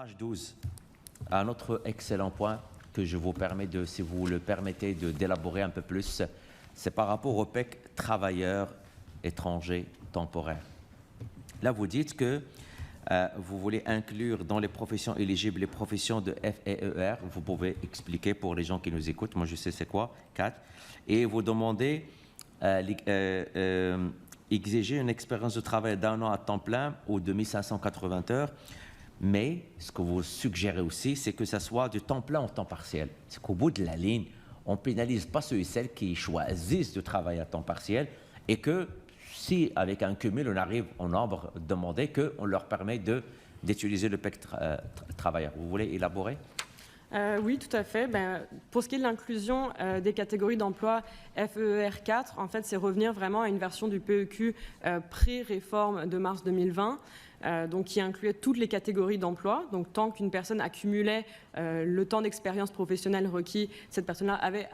Page 12, un autre excellent point que je vous permets de, si vous le permettez, d'élaborer un peu plus, c'est par rapport au PEC travailleurs étrangers temporaires. Là, vous dites que vous voulez inclure dans les professions éligibles les professions de F et ER. Vous pouvez expliquer pour les gens qui nous écoutent. Moi, je sais c'est quoi, 4. Et vous demandez exiger une expérience de travail d'1 an à temps plein ou de 1580 heures. Mais ce que vous suggérez aussi, c'est que ça soit du temps plein en temps partiel. C'est qu'au bout de la ligne, on ne pénalise pas ceux et celles qui choisissent de travailler à temps partiel et que si, avec un cumul, on arrive au nombre demandé, qu'on leur permet d'utiliser le PEC travailleur. Vous voulez élaborer? Oui, tout à fait. Pour ce qui est de l'inclusion des catégories d'emploi FER4, en fait, c'est revenir vraiment à une version du PEQ pré-réforme de mars 2020, donc qui incluait toutes les catégories d'emploi. Donc, tant qu'une personne accumulait le temps d'expérience professionnelle requis, cette personne-là avait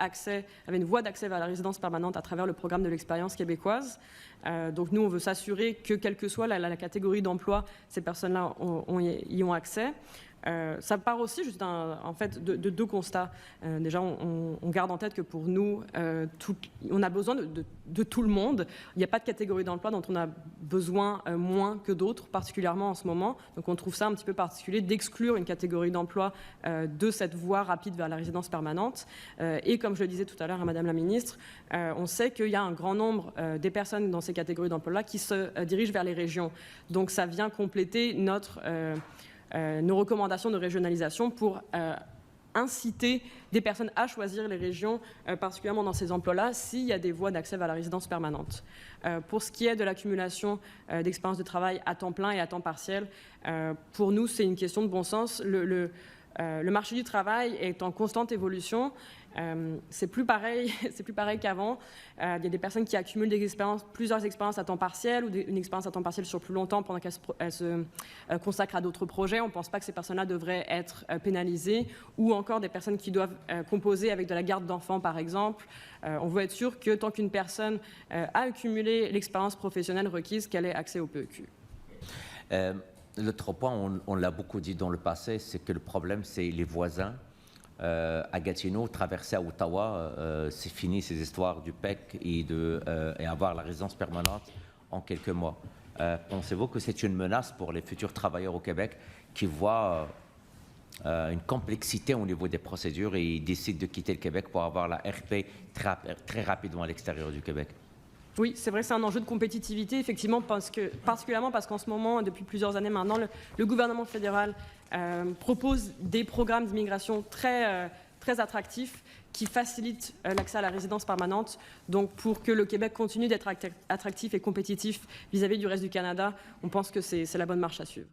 une voie d'accès vers la résidence permanente à travers le programme de l'expérience québécoise. Donc, nous, on veut s'assurer que, quelle que soit la catégorie d'emploi, ces personnes-là y ont accès. Ça part aussi juste en fait de deux constats. Déjà, on garde en tête que pour nous, on a besoin de tout le monde. Il n'y a pas de catégorie d'emploi dont on a besoin moins que d'autres, particulièrement en ce moment. Donc on trouve ça un petit peu particulier d'exclure une catégorie d'emploi de cette voie rapide vers la résidence permanente. Et comme je le disais tout à l'heure à Madame la Ministre, on sait qu'il y a un grand nombre des personnes dans ces catégories d'emploi-là qui se dirigent vers les régions. Donc ça vient compléter nos recommandations de régionalisation pour inciter des personnes à choisir les régions, particulièrement dans ces emplois-là, s'il y a des voies d'accès vers la résidence permanente. Pour ce qui est de l'accumulation d'expériences de travail à temps plein et à temps partiel, pour nous, c'est une question de bon sens. Le marché du travail est en constante évolution. C'est plus pareil qu'avant. Il y a des personnes qui accumulent plusieurs expériences à temps partiel ou une expérience à temps partiel sur plus longtemps pendant qu'elles se consacrent à d'autres projets. On ne pense pas que ces personnes-là devraient être pénalisées, ou encore des personnes qui doivent composer avec de la garde d'enfants, par exemple. On veut être sûr que tant qu'une personne a accumulé l'expérience professionnelle requise, qu'elle ait accès au PEQ. L'autre point, on l'a beaucoup dit dans le passé, c'est que le problème, c'est les voisins. À Gatineau, traverser à Ottawa, c'est fini ces histoires du PEC et avoir la résidence permanente en quelques mois. Pensez-vous que c'est une menace pour les futurs travailleurs au Québec qui voient une complexité au niveau des procédures et ils décident de quitter le Québec pour avoir la RP très rapidement à l'extérieur du Québec? Oui, c'est vrai que c'est un enjeu de compétitivité, effectivement, particulièrement parce qu'en ce moment, depuis plusieurs années maintenant, le gouvernement fédéral propose des programmes d'immigration très attractifs qui facilitent l'accès à la résidence permanente. Donc, pour que le Québec continue d'être attractif et compétitif vis-à-vis du reste du Canada, on pense que c'est la bonne marche à suivre.